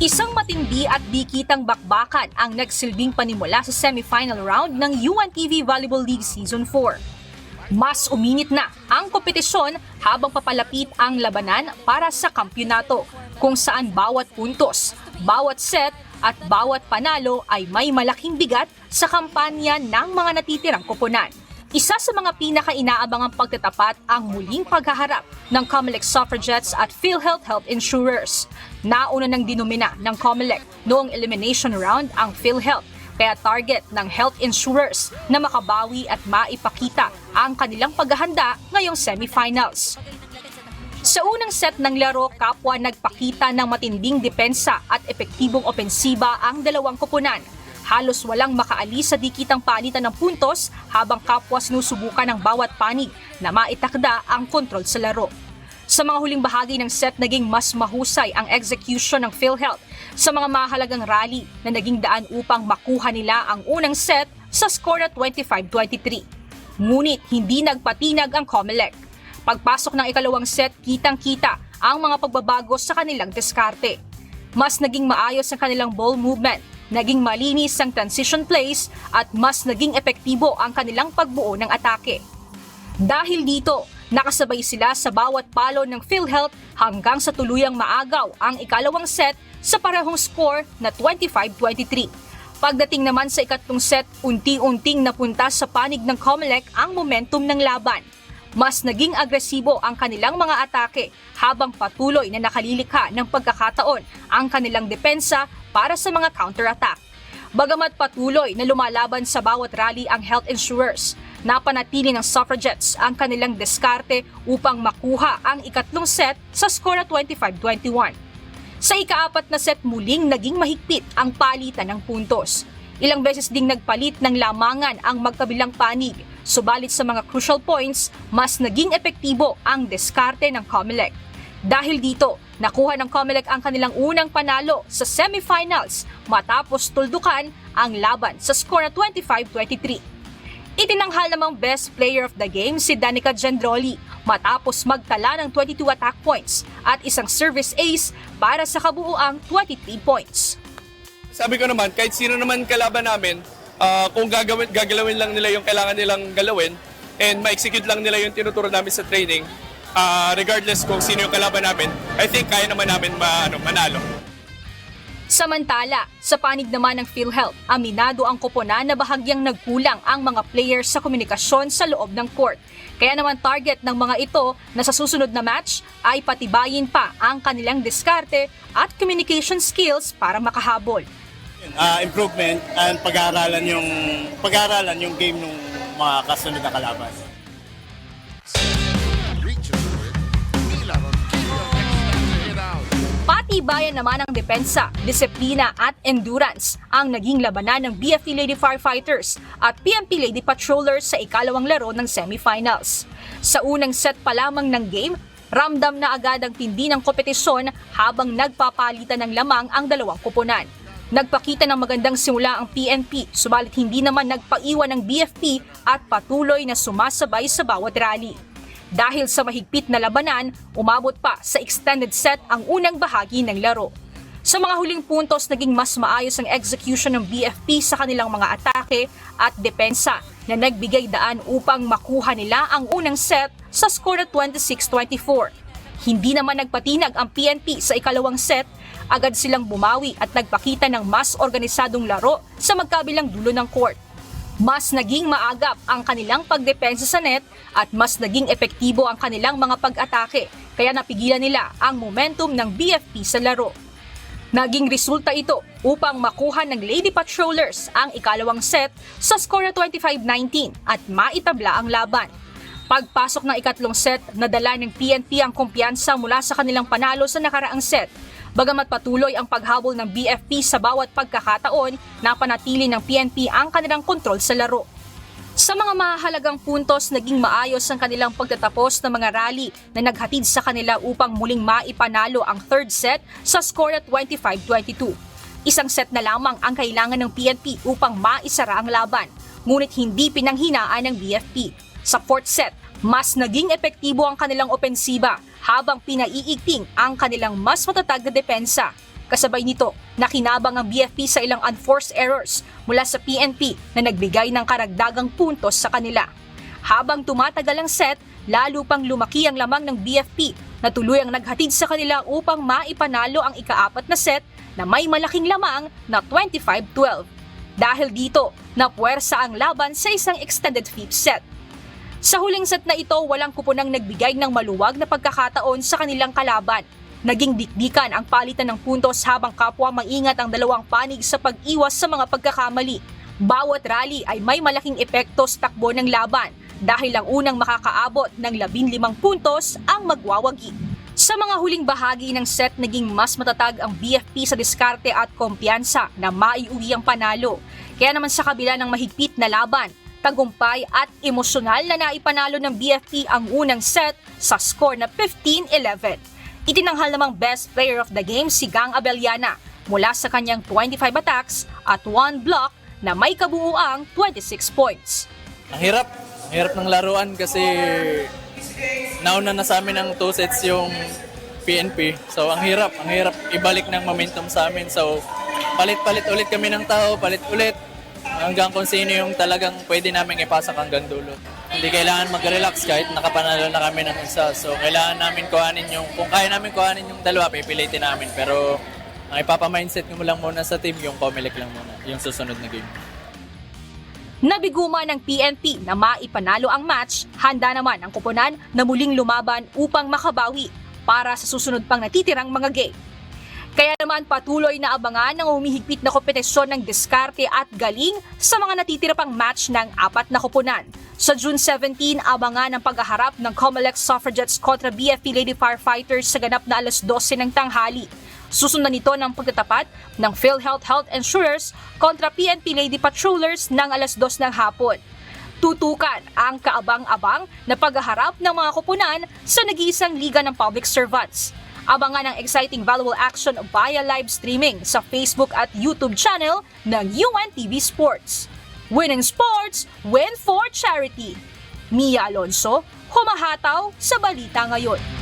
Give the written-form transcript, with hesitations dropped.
Isang matindi at dikitang bakbakan ang nagsilbing panimula sa semifinal round ng UNTV Volleyball League Season 4. Mas uminit na ang kompetisyon habang papalapit ang labanan para sa kampyonato, kung saan bawat puntos, bawat set at bawat panalo ay may malaking bigat sa kampanya ng mga natitirang koponan. Isa sa mga pinaka-inaabangang pagtatapat ang muling paghaharap ng COMELEC Suffragettes at PhilHealth Health Insurers. Nauna nang dinumina ng COMELEC noong elimination round ang PhilHealth, kaya target ng health insurers na makabawi at maipakita ang kanilang paghahanda ngayong semifinals. Sa unang set ng laro, kapwa nagpakita ng matinding depensa at epektibong opensiba ang dalawang koponan. Halos walang makaalis sa dikitang palitan ng puntos habang kapwa sinusubukan ng bawat panig na maitakda ang kontrol sa laro. Sa mga huling bahagi ng set, naging mas mahusay ang execution ng PhilHealth sa mga mahalagang rally na naging daan upang makuha nila ang unang set sa score na 25-23. Ngunit hindi nagpatinag ang COMELEC. Pagpasok ng ikalawang set, kitang-kita ang mga pagbabago sa kanilang diskarte. Mas naging maayos ang kanilang ball movement, naging malinis ang transition plays at mas naging epektibo ang kanilang pagbuo ng atake. Dahil dito, nakasabay sila sa bawat palo ng PhilHealth hanggang sa tuluyang maagaw ang ikalawang set sa parehong score na 25-23. Pagdating naman sa ikatlong set, unti-unting napunta sa panig ng COMELEC ang momentum ng laban. Mas naging agresibo ang kanilang mga atake habang patuloy na nakalilikha ng pagkakataon ang kanilang depensa para sa mga counter-attack. Bagamat patuloy na lumalaban sa bawat rally ang health insurers, napanatili ng Suffragettes ang kanilang diskarte upang makuha ang ikatlong set sa score na 25-21. Sa ikaapat na set, muling naging mahigpit ang palitan ng puntos. Ilang beses ding nagpalit ng lamangan ang magkabilang panig, subalit sa mga crucial points, mas naging epektibo ang diskarte ng COMELEC. Dahil dito, nakuha ng COMELEC ang kanilang unang panalo sa semifinals matapos tuldukan ang laban sa score na 25-23. Itinanghal namang best player of the game si Danica Gendroli matapos magtala ng 22 attack points at isang service ace para sa kabuuang 23 points. Sabi ko naman, kahit sino naman kalaban namin, kung gagalawin lang nila yung kailangan nilang galawin and ma-execute lang nila yung tinuturo namin sa training, regardless kung sino yung kalaban namin, I think kaya naman namin manalo. Samantala, sa panig naman ng PhilHealth, aminado ang koponan na bahagyang nagkulang ang mga players sa komunikasyon sa loob ng court. Kaya naman target ng mga ito na sa susunod na match ay patibayin pa ang kanilang diskarte at communication skills para makahabol. Improvement and pag-aaralan yung game ng mga kasunod na kalaban. Patibayan naman ang depensa, disiplina at endurance ang naging labanan ng BFP Lady Firefighters at PNP Lady Patrollers sa ikalawang laro ng semifinals. Sa unang set pa lamang ng game, ramdam na agad ang tindi ng kompetisyon habang nagpapalitan ng lamang ang dalawang koponan. Nagpakita ng magandang simula ang PNP, subalit hindi naman nagpaiwan ng BFP at patuloy na sumasabay sa bawat rally. Dahil sa mahigpit na labanan, umabot pa sa extended set ang unang bahagi ng laro. Sa mga huling puntos, naging mas maayos ang execution ng BFP sa kanilang mga atake at depensa na nagbigay daan upang makuha nila ang unang set sa score na 26-24. Hindi naman nagpatinag ang PNP sa ikalawang set, agad silang bumawi at nagpakita ng mas organisadong laro sa magkabilang dulo ng court. Mas naging maagap ang kanilang pagdepensa sa net at mas naging epektibo ang kanilang mga pag-atake, kaya napigilan nila ang momentum ng BFP sa laro. Naging resulta ito upang makuha ng Lady Patrollers ang ikalawang set sa score na 25-19 at maitabla ang laban. Pagpasok ng ikatlong set, nadala ng PNP ang kumpiyansa mula sa kanilang panalo sa nakaraang set. Bagamat patuloy ang paghabol ng BFP sa bawat pagkakataon, napanatili ng PNP ang kanilang kontrol sa laro. Sa mga mahalagang puntos, naging maayos ang kanilang pagtatapos ng mga rally na naghatid sa kanila upang muling maipanalo ang third set sa score na 25-22. Isang set na lamang ang kailangan ng PNP upang maisara ang laban, ngunit hindi pinanghinaan ng BFP. Sa fourth set, mas naging epektibo ang kanilang opensiba habang pinaiigting ang kanilang mas matatag na depensa. Kasabay nito, nakinabang ang BFP sa ilang unforced errors mula sa PNP na nagbigay ng karagdagang puntos sa kanila. Habang tumatagal ang set, lalo pang lumaki ang lamang ng BFP na tuluyang naghatid sa kanila upang maipanalo ang ika-4 na set na may malaking lamang na 25-12. Dahil dito, napuwersa ang laban sa isang extended fifth set. Sa huling set na ito, walang kupunang nagbigay ng maluwag na pagkakataon sa kanilang kalaban. Naging dikdikan ang palitan ng puntos habang kapwa maingat ang dalawang panig sa pag-iwas sa mga pagkakamali. Bawat rally ay may malaking epekto sa takbo ng laban dahil ang unang makakaabot ng 15 puntos ang magwawagi. Sa mga huling bahagi ng set, naging mas matatag ang BFP sa diskarte at kumpiyansa na maiuwi ang panalo. Kaya naman sa kabila ng mahigpit na laban, tagumpay at emosyonal na naipanalo ng BFP ang unang set sa score na 15-11. Itinanghal namang best player of the game si Gang Abellana mula sa kanyang 25 attacks at 1 block na may kabuuang 26 points. Ang hirap ng laruan kasi nauna na sa amin ng 2 sets yung PNP. So ang hirap ibalik ng momentum sa amin. So palit-palit ulit kami ng tao, palit ulit hanggang kung sino yung talagang pwede namin ipasak hanggang dulo. Hindi kailangan mag-relax kahit nakapanalo na kami ng isa. So kailangan namin kuhanin kung kaya namin kuhanin yung dalawa, pipilitin namin. Pero ang ipapamindset mo lang muna sa team, yung Comelec lang muna, yung susunod na game. Nabiguma ng PNP na maipanalo ang match, handa naman ang koponan na muling lumaban upang makabawi para sa susunod pang natitirang mga game. Kaya naman patuloy na abangan ang humihigpit na kompetisyon ng diskarte at galing sa mga natitira pang match ng 4 na koponan. Sa June 17, abangan ang paghaharap ng Comelec Suffragettes kontra BFP Lady Firefighters sa ganap na 12:00 ng tanghali. Susundan nito ng pagtatapat ng PhilHealth Health Insurers kontra PNP Lady Patrollers ng 2:00 ng hapon. Tutukan ang kaabang-abang na paghaharap ng mga koponan sa nag-iisang liga ng public servants. Abangan ang exciting valuable action via live streaming sa Facebook at YouTube channel ng UNTV Sports. Win in sports, win for charity. Mia Alonso, humahataw sa Balita Ngayon.